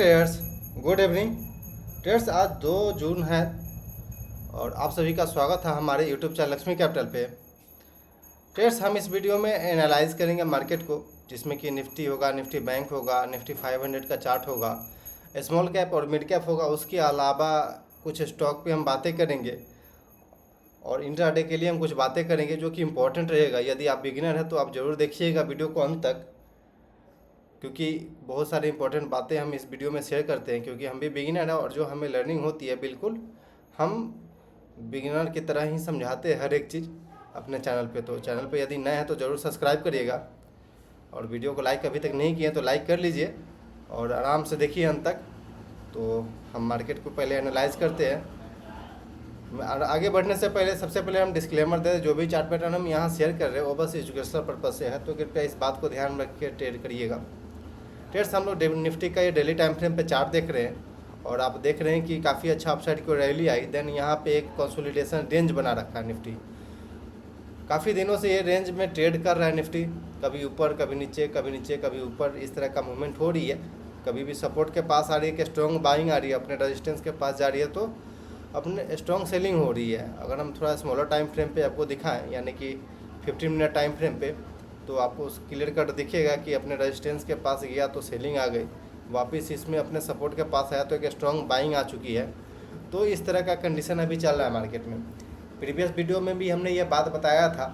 Traders, good evening traders. आज 2 जून है और आप सभी का स्वागत है हमारे यूट्यूब चैनल लक्ष्मी कैपिटल पे। ट्रेडर्स, हम इस वीडियो में एनालाइज करेंगे मार्केट को, जिसमें कि निफ्टी होगा, निफ्टी बैंक होगा, निफ्टी 500 का चार्ट होगा, स्मॉल कैप और मिड कैप होगा। उसके अलावा कुछ स्टॉक पे हम बातें करेंगे और इंट्राडे के लिए हम कुछ बातें करेंगे जो कि इम्पोर्टेंट रहेगा। यदि आप बिगिनर हैं तो आप ज़रूर देखिएगा वीडियो को अंत तक, क्योंकि बहुत सारी इंपॉर्टेंट बातें हम इस वीडियो में शेयर करते हैं, क्योंकि हम भी बिगिनर हैं और जो हमें लर्निंग होती है बिल्कुल हम बिगिनर की तरह ही समझाते हैं हर एक चीज़ अपने चैनल पे। तो चैनल पे यदि नए हैं तो ज़रूर सब्सक्राइब करिएगा और वीडियो को लाइक अभी तक नहीं किए तो लाइक कर लीजिए और आराम से देखिए अंत तक। तो हम मार्केट को पहले एनालाइज करते हैं। आगे बढ़ने से पहले सबसे पहले हम डिस्क्लेमर दे दें, जो भी चार्ट पैटर्न हम यहाँ शेयर कर रहे हैं वो बस एजुकेशनल पर्पज से है, तो कृपया इस बात को ध्यान में रख के ट्रेड करिएगा। ट्रेड्स, हम लोग निफ्टी का ये डेली टाइम फ्रेम पे चार्ट देख रहे हैं और आप देख रहे हैं कि काफ़ी अच्छा अपसाइड को रैली आई। देन यहाँ पे एक कंसोलिडेशन रेंज बना रखा है निफ्टी। काफ़ी दिनों से ये रेंज में ट्रेड कर रहा है निफ्टी, कभी ऊपर कभी नीचे, कभी नीचे कभी ऊपर, इस तरह का मूवमेंट हो रही है। कभी भी सपोर्ट के पास आ रही है कि स्ट्रॉन्ग बाइंग आ रही है, अपने रेजिस्टेंस के पास जा रही है तो अपने स्ट्रॉन्ग सेलिंग हो रही है। अगर हम थोड़ा स्मॉलर टाइम फ्रेम पे आपको दिखाएं, यानी कि 15 मिनट टाइम फ्रेम पे, तो आपको क्लियर कट दिखेगा कि अपने रेजिस्टेंस के पास गया तो सेलिंग आ गई, वापस इसमें अपने सपोर्ट के पास आया तो एक स्ट्रॉन्ग बाइंग आ चुकी है। तो इस तरह का कंडीशन अभी चल रहा है मार्केट में। प्रीवियस वीडियो में भी हमने ये बात बताया था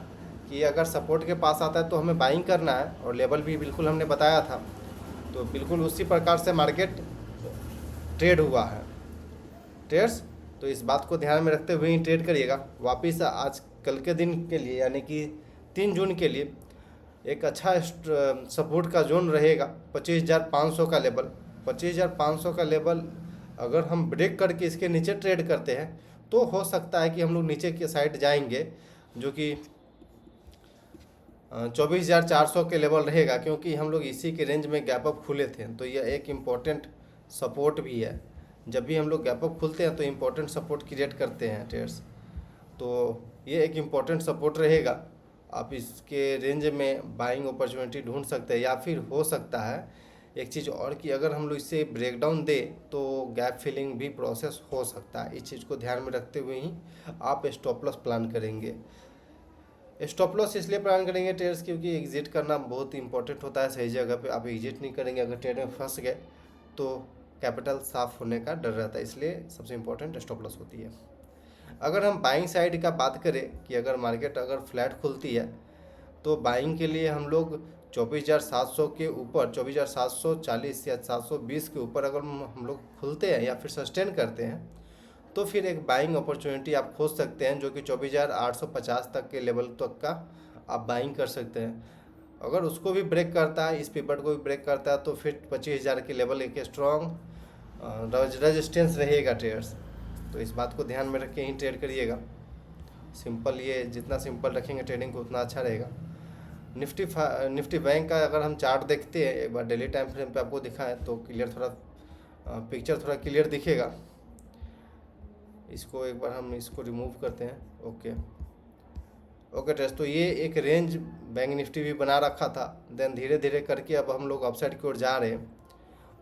कि अगर सपोर्ट के पास आता है तो हमें बाइंग करना है, और लेवल भी बिल्कुल हमने बताया था। तो बिल्कुल उसी प्रकार से मार्केट ट्रेड हुआ है ट्रेड्स। तो इस बात को ध्यान में रखते हुए ही ट्रेड करिएगा। वापस आज कल के दिन के लिए, यानी कि 3 जून के लिए एक अच्छा सपोर्ट का जोन रहेगा 25,500 का लेवल। 25,500 का लेवल अगर हम ब्रेक करके इसके नीचे ट्रेड करते हैं तो हो सकता है कि हम लोग नीचे के साइड जाएंगे, जो कि 24,400 के लेवल रहेगा, क्योंकि हम लोग इसी के रेंज में गैप अप खुले थे। तो यह एक इम्पोर्टेंट सपोर्ट भी है। जब भी हम लोग गैप अप खुलते हैं तो इम्पोर्टेंट सपोर्ट क्रिएट करते हैं ट्रेड्स। तो ये एक इम्पोर्टेंट सपोर्ट रहेगा, आप इसके रेंज में बाइंग अपॉर्चुनिटी ढूंढ सकते हैं। या फिर हो सकता है एक चीज़ और कि अगर हम लोग इसे ब्रेकडाउन दें तो गैप फिलिंग भी प्रोसेस हो सकता है। इस चीज़ को ध्यान में रखते हुए ही आप स्टॉप लॉस प्लान करेंगे। स्टॉप लॉस इसलिए प्लान करेंगे ट्रेड्स, क्योंकि एग्जिट करना बहुत इंपॉर्टेंट होता है। सही जगह पे आप एग्जिट नहीं करेंगे, अगर ट्रेड में फंस गए तो कैपिटल साफ होने का डर रहता है, इसलिए सबसे इम्पोर्टेंट स्टॉप लॉस होती है। अगर हम बाइंग साइड का बात करें कि अगर मार्केट अगर फ्लैट खुलती है तो बाइंग के लिए हम लोग 24,700 के ऊपर, 24,740 या 720 के ऊपर अगर हम लोग खुलते हैं या फिर सस्टेन करते हैं तो फिर एक बाइंग अपॉर्चुनिटी आप खोज सकते हैं, जो कि 24,850 तक के लेवल तक का आप बाइंग कर सकते हैं। अगर उसको भी ब्रेक करता है, इस पिवट को भी ब्रेक करता है, तो फिर 25,000 के लेवल एक स्ट्रॉन्ग रेजिस्टेंस रहेगा ट्रेडर्स। तो इस बात को ध्यान में रख के ही ट्रेड करिएगा। सिंपल, ये जितना सिंपल रखेंगे ट्रेडिंग को उतना अच्छा रहेगा। निफ्टी बैंक का अगर हम चार्ट देखते हैं एक बार डेली टाइम फ्रेम पे आपको दिखाएं तो क्लियर थोड़ा पिक्चर थोड़ा क्लियर दिखेगा। इसको एक बार हम इसको रिमूव करते हैं। ओके टेस्ट, तो ये एक रेंज बैंक निफ्टी भी बना रखा था। देन धीरे धीरे करके अब हम लोग अपसाइड की ओर जा रहे हैं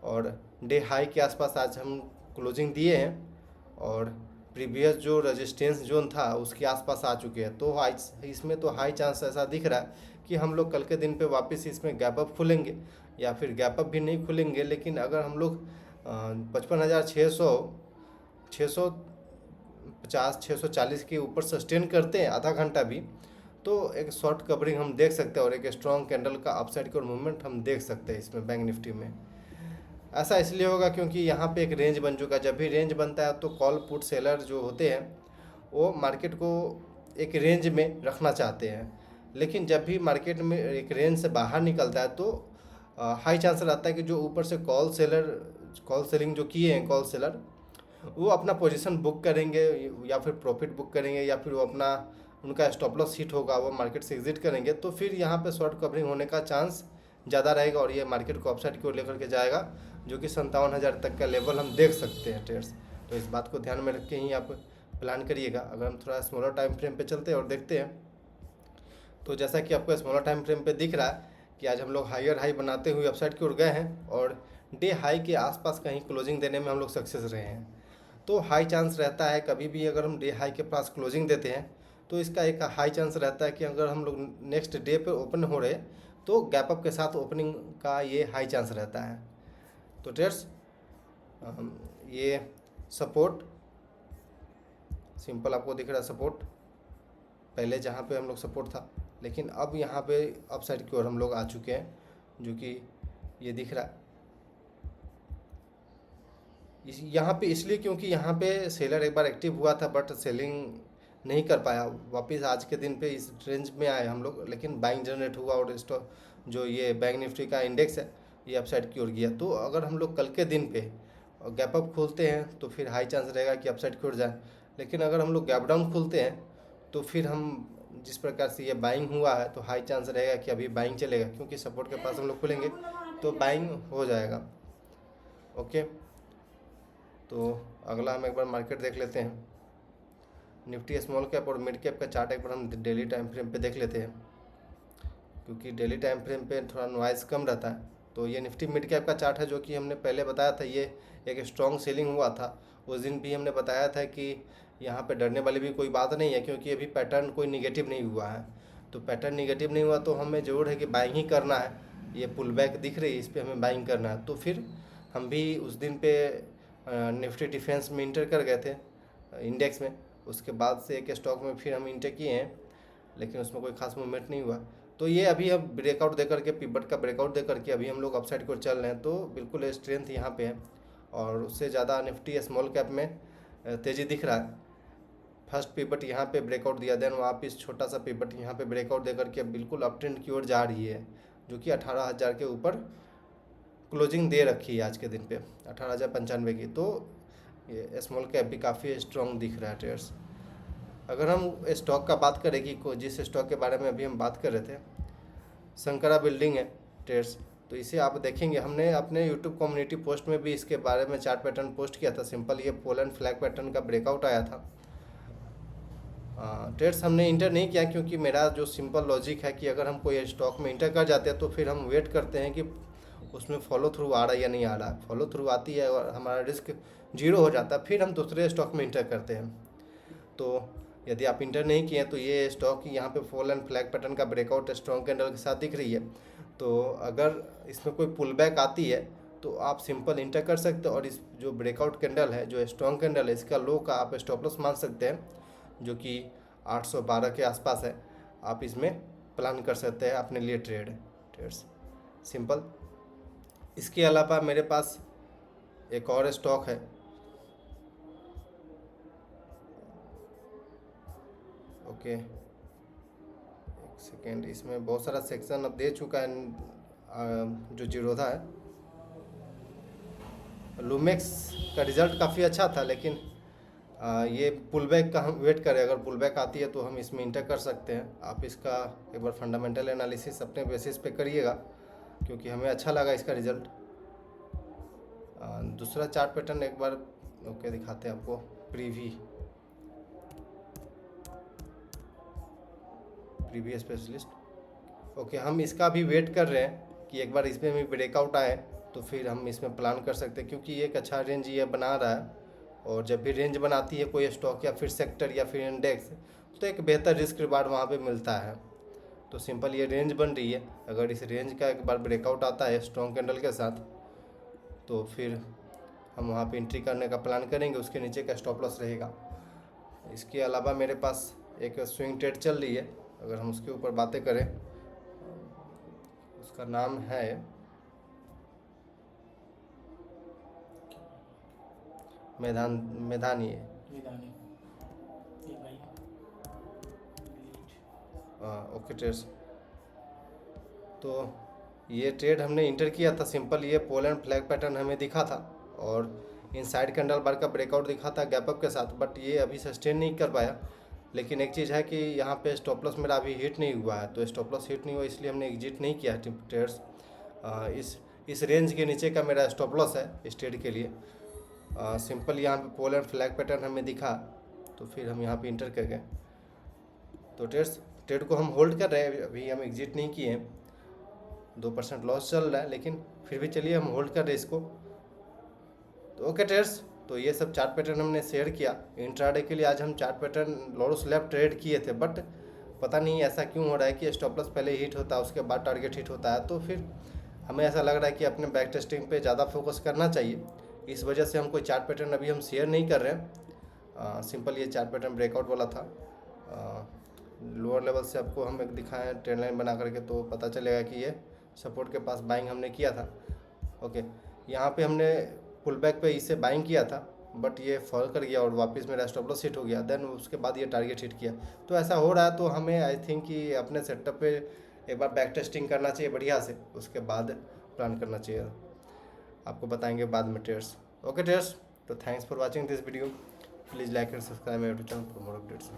और डे हाई के आसपास आज हम क्लोजिंग दिए हैं और प्रीवियस जो रेजिस्टेंस जोन था उसके आसपास आ चुके हैं। तो इसमें तो हाई चांस ऐसा दिख रहा है कि हम लोग कल के दिन पे वापस इसमें गैप अप खुलेंगे, या फिर गैप अप भी नहीं खुलेंगे, लेकिन अगर हम लोग 55,600, 650, 640 के ऊपर सस्टेन करते हैं आधा घंटा भी, तो एक शॉर्ट कवरिंग हम देख सकते हैं और एक स्ट्रॉन्ग कैंडल का अपसाइड की ओर मूवमेंट हम देख सकते हैं इसमें बैंक निफ्टी में। ऐसा इसलिए होगा क्योंकि यहाँ पे एक रेंज बन चुका है। जब भी रेंज बनता है तो कॉल पुट सेलर जो होते हैं वो मार्केट को एक रेंज में रखना चाहते हैं, लेकिन जब भी मार्केट में एक रेंज से बाहर निकलता है तो हाई चांस रहता है कि जो ऊपर से कॉल सेलिंग जो किए हैं कॉल सेलर, वो अपना पोजीशन बुक करेंगे या फिर प्रॉफिट बुक करेंगे, या फिर वो अपना उनका स्टॉप लॉस हिट होगा, वो मार्केट से एग्जिट करेंगे। तो फिर यहाँ पे शॉर्ट कवरिंग होने का चांस ज़्यादा रहेगा और ये मार्केट को अपसाइड की ओर लेकर के जाएगा, जो कि 57,000 तक का लेवल हम देख सकते हैं ट्रेड्स। तो इस बात को ध्यान में रख के ही आप प्लान करिएगा। अगर हम थोड़ा स्मॉलर टाइम फ्रेम पे चलते हैं और देखते हैं तो जैसा कि आपको स्मॉलर टाइम फ्रेम पे दिख रहा है कि आज हम लोग हायर हाई बनाते हुए अपसाइड की ओर गए हैं और डे हाई के आसपास कहीं क्लोजिंग देने में हम लोग सक्सेस रहे हैं, तो हाई चांस रहता है कभी भी अगर हम डे हाई के पास क्लोजिंग देते हैं तो इसका एक हाई चांस रहता है कि अगर हम लोग नेक्स्ट डे पे ओपन हो रहे तो गैप अप के साथ ओपनिंग का ये हाई चांस रहता है। तो ट्रेड्स ये सपोर्ट सिंपल आपको दिख रहा है, सपोर्ट पहले जहाँ पे हम लोग सपोर्ट था, लेकिन अब यहाँ पे अपसाइड की ओर हम लोग आ चुके हैं, जो कि ये दिख रहा है यहाँ पे इसलिए क्योंकि यहाँ पे सेलर एक बार एक्टिव हुआ था बट सेलिंग नहीं कर पाया, वापस आज के दिन पे इस रेंज में आए हम लोग, लेकिन बाइंग जनरेट हुआ और स्टॉक जो ये बैंक निफ्टी का इंडेक्स है ये अपसाइड की ओर गया। तो अगर हम लोग कल के दिन पे गैप अप खोलते हैं तो फिर हाई चांस रहेगा कि अपसाइड की ओर जाए, लेकिन अगर हम लोग गैप डाउन खोलते हैं तो फिर हम जिस प्रकार से ये बाइंग हुआ है तो हाई चांस रहेगा कि अभी बाइंग चलेगा, क्योंकि सपोर्ट के पास हम लोग खोलेंगे तो बाइंग हो जाएगा। ओके, तो अगला हम एक बार मार्केट देख लेते हैं। निफ्टी स्मॉल कैप और मिड कैप का चार्ट एक बार हम डेली टाइम फ्रेम पे देख लेते हैं, क्योंकि डेली टाइम फ्रेम पे थोड़ा नॉइज कम रहता है। तो ये निफ्टी मिड कैप का चार्ट है, जो कि हमने पहले बताया था ये एक स्ट्रॉन्ग सेलिंग हुआ था। उस दिन भी हमने बताया था कि यहाँ पे डरने वाली भी कोई बात नहीं है, क्योंकि अभी पैटर्न कोई निगेटिव नहीं हुआ है। तो पैटर्न निगेटिव नहीं हुआ तो हमें ज़रूर है कि बाइंग ही करना है। ये पुल बैक दिख रही है, इस पर हमें बाइंग करना है। तो फिर हम भी उस दिन पे निफ्टी डिफेंस में इंटर कर गए थे इंडेक्स में, उसके बाद से एक स्टॉक में फिर हम इंटर किए हैं, लेकिन उसमें कोई खास मूवमेंट नहीं हुआ। तो ये अभी हम ब्रेकआउट दे करके पिवट का ब्रेकआउट दे करके अभी हम लोग अपसाइड को चल रहे हैं, तो बिल्कुल स्ट्रेंथ यहाँ पे है। और उससे ज़्यादा निफ्टी स्मॉल कैप में तेज़ी दिख रहा है। फर्स्ट पिवट यहाँ पे ब्रेकआउट दिया, देन वापस छोटा सा पिवट यहाँ पे ब्रेकआउट दे करके बिल्कुल अप ट्रेंड की ओर जा रही है, जो कि 18,000 के ऊपर क्लोजिंग दे रखी है आज के दिन पे 18,095 की। तो ये स्मॉल कैप भी काफ़ी स्ट्रॉन्ग दिख रहा है ट्रेड्स। अगर हम स्टॉक का बात करें कि जिस स्टॉक के बारे में अभी हम बात कर रहे थे, शंकरा बिल्डिंग है ट्रेड्स, तो इसे आप देखेंगे हमने अपने यूट्यूब कम्युनिटी पोस्ट में भी इसके बारे में चार्ट पैटर्न पोस्ट किया था। सिंपल ये पोलन फ्लैग पैटर्न का ब्रेकआउट आया था। ट्रेड्स हमने इंटर नहीं किया, क्योंकि मेरा जो सिंपल लॉजिक है कि अगर हम कोई स्टॉक में इंटर कर जाते हैं तो फिर हम वेट करते हैं कि उसमें फॉलो थ्रू आ रहा है या नहीं आ रहा है। फॉलो थ्रू आती है और हमारा रिस्क जीरो हो जाता है, फिर हम दूसरे स्टॉक में इंटर करते हैं। तो यदि आप इंटर नहीं किए तो ये स्टॉक यहाँ पे फॉल एंड फ्लैग पैटर्न का ब्रेकआउट स्ट्रॉन्ग कैंडल के साथ दिख रही है। तो अगर इसमें कोई पुल बैक आती है तो आप सिंपल इंटर कर सकते हो, और इस जो ब्रेकआउट कैंडल है, जो स्ट्रॉन्ग कैंडल है, इसका लो का आप स्टॉप लॉस मान सकते हैं, जो कि 812 के आसपास है। आप इसमें प्लान कर सकते हैं अपने लिए ट्रेड्स सिंपल। इसके अलावा मेरे पास एक और स्टॉक है, ओके एक सेकेंड, इसमें बहुत सारा सेक्शन अब दे चुका है। जो जीरोधा है, लूमेक्स का रिज़ल्ट काफ़ी अच्छा था, लेकिन ये पुल बैक का हम वेट करें। अगर पुल बैक आती है तो हम इसमें इंटर कर सकते हैं। आप इसका एक बार फंडामेंटल एनालिसिस अपने बेसिस पे करिएगा, क्योंकि हमें अच्छा लगा इसका रिज़ल्ट। दूसरा चार्ट पैटर्न एक बार ओके दिखाते हैं आपको, प्रीवी स्पेशलिस्ट। ओके, हम इसका भी वेट कर रहे हैं कि एक बार इसमें भी ब्रेकआउट आए तो फिर हम इसमें प्लान कर सकते हैं, क्योंकि एक अच्छा रेंज ये बना रहा है। और जब भी रेंज बनाती है कोई स्टॉक या फिर सेक्टर या फिर इंडेक्स, तो एक बेहतर रिस्क रिवार्ड वहाँ पे मिलता है। तो सिंपल ये रेंज बन रही है, अगर इस रेंज का एक बार ब्रेकआउट आता है स्ट्रॉन्ग कैंडल के साथ तो फिर हम वहाँ पे एंट्री करने का प्लान करेंगे, उसके नीचे का स्टॉप लॉस रहेगा। इसके अलावा मेरे पास एक स्विंग ट्रेड चल रही है, अगर हम उसके ऊपर बातें करें, उसका नाम है मैदानी है। ओके ट्रेड्स, तो ये ट्रेड हमने इंटर किया था। सिंपल ये पोल एंड फ्लैग पैटर्न हमें दिखा था और इनसाइड कैंडल बार का ब्रेकआउट दिखा था गैप अप के साथ, बट ये अभी सस्टेन नहीं कर पाया। लेकिन एक चीज़ है कि यहाँ पे स्टॉप लॉस मेरा अभी हिट नहीं हुआ है, तो स्टॉप लॉस हिट नहीं हुआ इसलिए हमने एग्जिट नहीं किया ट्रेड्स। इस रेंज के नीचे का मेरा स्टॉप लॉस है इस ट्रेड के लिए। सिंपल यहाँ पे पोल एंड फ्लैग पैटर्न हमें दिखा, तो फिर हम यहाँ पे इंटर कर गए। तो ट्रेड को हम होल्ड कर रहे हैं, अभी हम एग्जिट नहीं किए हैं। 2% लॉस चल रहा है, लेकिन फिर भी चलिए हम होल्ड कर रहे इसको। तो ओके ट्रेड्स, तो ये सब चार्ट पैटर्न हमने शेयर किया। इंट्राडे के लिए आज हम chart pattern lower slab trade किए थे, बट पता नहीं ऐसा क्यों हो रहा है कि स्टॉप लॉस पहले हिट होता है, उसके बाद टारगेट हिट होता है। तो फिर हमें ऐसा लग रहा है कि अपने बैक टेस्टिंग पे ज़्यादा फोकस करना चाहिए। इस वजह से हम कोई चार्ट पैटर्न अभी हम शेयर नहीं कर रहे हैं। सिंपल ये चार्ट पैटर्न ब्रेकआउट वाला था। लोअर लेवल से आपको हम एक दिखाएं ट्रेंड लाइन बना करके, तो पता चलेगा कि ये सपोर्ट के पास बाइंग हमने किया था। ओके, यहाँ पे हमने पुल बैक पे इसे बाइंग किया था, बट ये फॉल कर गया और वापस मेरा स्टॉप लॉस हिट हो गया। देन उसके बाद ये टारगेट हिट किया। तो ऐसा हो रहा है, तो हमें आई थिंक कि अपने सेटअप पे एक बार बैक टेस्टिंग करना चाहिए बढ़िया से, उसके बाद प्लान करना चाहिए। आपको बताएंगे बाद में ट्रेड्स। ओके ट्रेड्स, तो thanks for watching this video. Please like and subscribe my YouTube channel for more updates.